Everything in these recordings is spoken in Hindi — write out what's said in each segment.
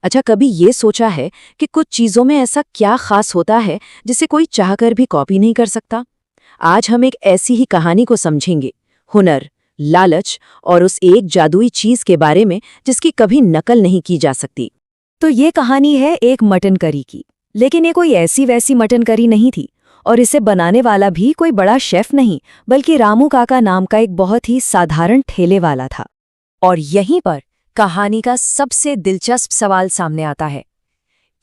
अच्छा, कभी ये सोचा है कि कुछ चीजों में ऐसा क्या खास होता है जिसे कोई चाहकर भी कॉपी नहीं कर सकता? आज हम एक ऐसी ही कहानी को समझेंगे, हुनर, लालच और उस एक जादुई चीज के बारे में जिसकी कभी नकल नहीं की जा सकती। तो ये कहानी है एक मटन करी की। लेकिन ये कोई ऐसी वैसी मटन करी नहीं थी, और इसे बनाने वाला भी कोई बड़ा शेफ नहीं, बल्कि रामू काका नाम का एक बहुत ही साधारण ठेले वाला था। और यहीं पर कहानी का सबसे दिलचस्प सवाल सामने आता है।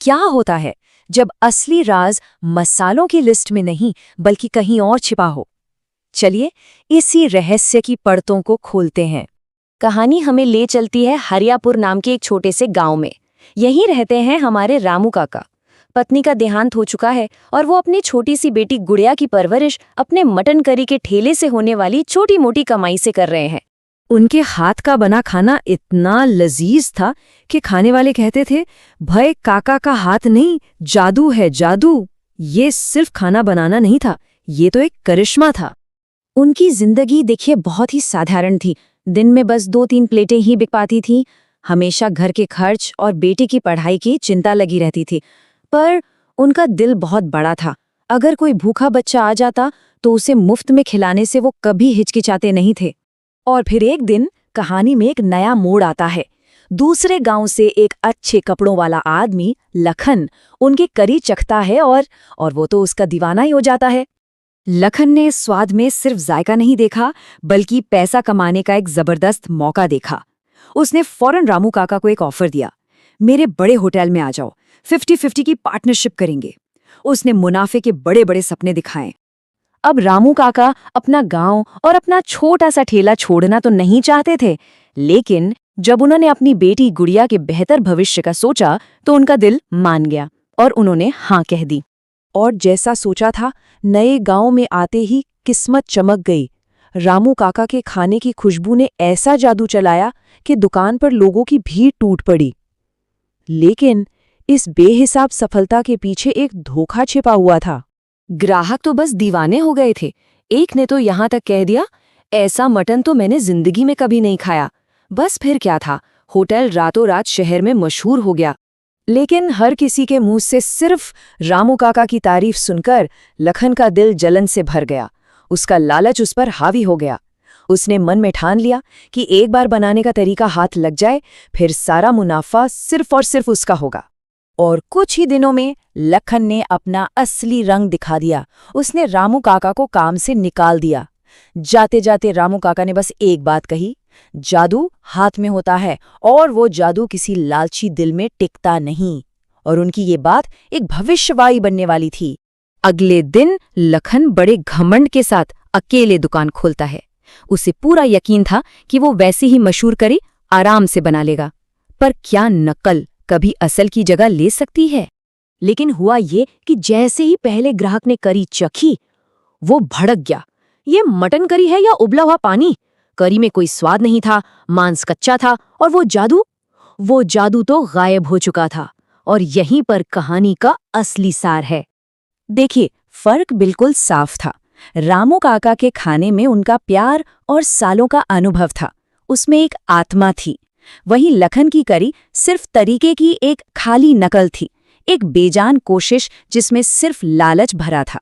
क्या होता है जब असली राज मसालों की लिस्ट में नहीं बल्कि कहीं और छिपा हो? चलिए इसी रहस्य की परतों को खोलते हैं। कहानी हमें ले चलती है हरियापुर नाम के एक छोटे से गांव में। यहीं रहते हैं हमारे रामू काका। पत्नी का देहांत हो चुका है और वो अपनी छोटी सी बेटी गुड़िया की परवरिश अपने मटन करी के ठेले से होने वाली छोटी मोटी कमाई से कर रहे हैं। उनके हाथ का बना खाना इतना लजीज था कि खाने वाले कहते थे, भाई काका का हाथ नहीं, जादू है जादू। ये सिर्फ खाना बनाना नहीं था, ये तो एक करिश्मा था। उनकी जिंदगी देखिए बहुत ही साधारण थी। दिन में बस 2-3 प्लेटें ही बिक पाती थीं। हमेशा घर के खर्च और बेटी की पढ़ाई की चिंता लगी रहती थी। पर उनका दिल बहुत बड़ा था। अगर कोई भूखा बच्चा आ जाता तो उसे मुफ्त में खिलाने से वो कभी हिचकिचाते नहीं थे। और फिर एक दिन कहानी में एक नया मोड़ आता है। दूसरे गांव से एक अच्छे कपड़ों वाला आदमी लखन उनके करी चखता है और वो तो उसका दीवाना ही हो जाता है। लखन ने स्वाद में सिर्फ जायका नहीं देखा, बल्कि पैसा कमाने का एक जबरदस्त मौका देखा। उसने फौरन रामू काका को एक ऑफर दिया, मेरे बड़े होटल में आ जाओ, 50-50 की पार्टनरशिप करेंगे। उसने मुनाफे के बड़े बड़े सपने दिखाए। अब रामू काका अपना गांव और अपना छोटा सा ठेला छोड़ना तो नहीं चाहते थे, लेकिन जब उन्होंने अपनी बेटी गुड़िया के बेहतर भविष्य का सोचा तो उनका दिल मान गया और उन्होंने हाँ कह दी। और जैसा सोचा था, नए गांव में आते ही किस्मत चमक गई। रामू काका के खाने की खुशबू ने ऐसा जादू चलाया कि दुकान पर लोगों की भीड़ टूट पड़ी। लेकिन इस बेहिसाब सफलता के पीछे एक धोखा छिपा हुआ था। ग्राहक तो बस दीवाने हो गए थे। एक ने तो यहाँ तक कह दिया, ऐसा मटन तो मैंने जिंदगी में कभी नहीं खाया। बस फिर क्या था, होटल रातों रात शहर में मशहूर हो गया। लेकिन हर किसी के मुंह से सिर्फ रामू काका की तारीफ सुनकर लखन का दिल जलन से भर गया। उसका लालच उस पर हावी हो गया। उसने मन में ठान लिया कि एक बार बनाने का तरीका हाथ लग जाए, फिर सारा मुनाफा सिर्फ और सिर्फ उसका होगा। और कुछ ही दिनों में लखन ने अपना असली रंग दिखा दिया। उसने रामू काका को काम से निकाल दिया। जाते जाते रामू काका ने बस एक बात कही, जादू हाथ में होता है और वो जादू किसी लालची दिल में टिकता नहीं। और उनकी ये बात एक भविष्यवाणी बनने वाली थी। अगले दिन लखन बड़े घमंड के साथ अकेले दुकान खोलता है। उसे पूरा यकीन था कि वो वैसे ही मशहूर करी आराम से बना लेगा। पर क्या नकल कभी असल की जगह ले सकती है? लेकिन हुआ ये कि जैसे ही पहले ग्राहक ने करी चखी, वो भड़क गया। ये मटन करी है या उबला हुआ पानी? करी में कोई स्वाद नहीं था, मांस कच्चा था, और वो जादू तो गायब हो चुका था। और यहीं पर कहानी का असली सार है। देखिए, फर्क बिल्कुल साफ था। रामू काका के खाने में उनका प्यार और सालों का अनुभव था, उसमें एक आत्मा थी। वहीं लखन की करी सिर्फ तरीके की एक खाली नकल थी, एक बेजान कोशिश जिसमें सिर्फ लालच भरा था।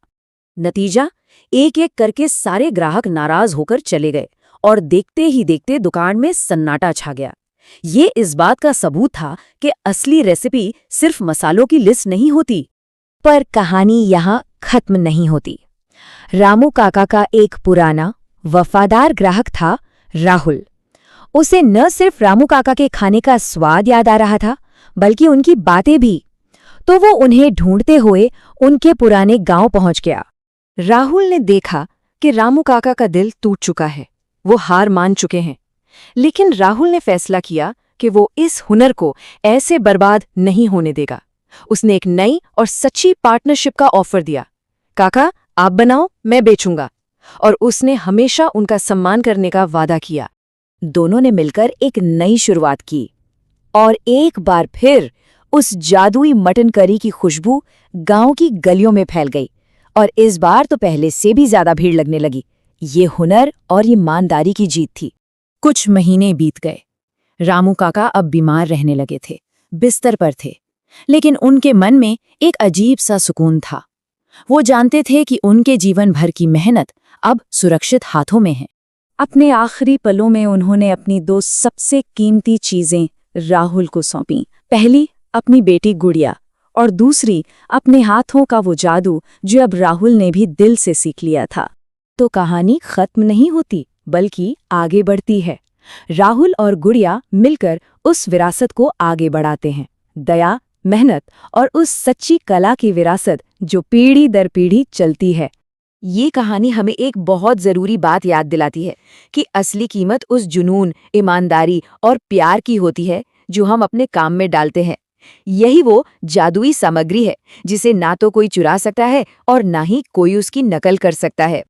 नतीजा, एक एक करके सारे ग्राहक नाराज होकर चले गए और देखते ही देखते दुकान में सन्नाटा छा गया। ये इस बात का सबूत था कि असली रेसिपी सिर्फ मसालों की लिस्ट नहीं होती। पर कहानी यहाँ खत्म नहीं होती। रामू काका का एक पुराना वफादार ग्राहक था, राहुल। उसे न सिर्फ रामू काका के खाने का स्वाद याद आ रहा था, बल्कि उनकी बातें भी। तो वो उन्हें ढूंढते हुए उनके पुराने गांव पहुंच गया। राहुल ने देखा कि रामू काका का दिल टूट चुका है, वो हार मान चुके हैं। लेकिन राहुल ने फैसला किया कि वो इस हुनर को ऐसे बर्बाद नहीं होने देगा। उसने एक नई और सच्ची पार्टनरशिप का ऑफर दिया। काका, आप बनाओ, मैं बेचूंगा। और उसने हमेशा उनका सम्मान करने का वादा किया। दोनों ने मिलकर एक नई शुरुआत की। और एक बार फिर उस जादुई मटन करी की खुशबू गांव की गलियों में फैल गई। और इस बार तो पहले से भी ज्यादा भीड़ लगने लगी। ये हुनर और ईमानदारी की जीत थी। कुछ महीने बीत गए। रामू काका अब बीमार रहने लगे थे। बिस्तर पर थे, लेकिन उनके मन में एक अजीब सा सुकून था। वो जानते थे कि उनके जीवन भर की मेहनत अब सुरक्षित हाथों में है। अपने आखिरी पलों में उन्होंने अपनी दो सबसे कीमती चीजें राहुल को सौंपी। पहली अपनी बेटी गुड़िया और दूसरी अपने हाथों का वो जादू जो अब राहुल ने भी दिल से सीख लिया था। तो कहानी खत्म नहीं होती, बल्कि आगे बढ़ती है। राहुल और गुड़िया मिलकर उस विरासत को आगे बढ़ाते हैं, दया, मेहनत और उस सच्ची कला की विरासत जो पीढ़ी दर पीढ़ी चलती है। ये कहानी हमें एक बहुत ज़रूरी बात याद दिलाती है कि असली कीमत उस जुनून, ईमानदारी और प्यार की होती है जो हम अपने काम में डालते हैं। यही वो जादुई सामग्री है जिसे ना तो कोई चुरा सकता है और ना ही कोई उसकी नकल कर सकता है।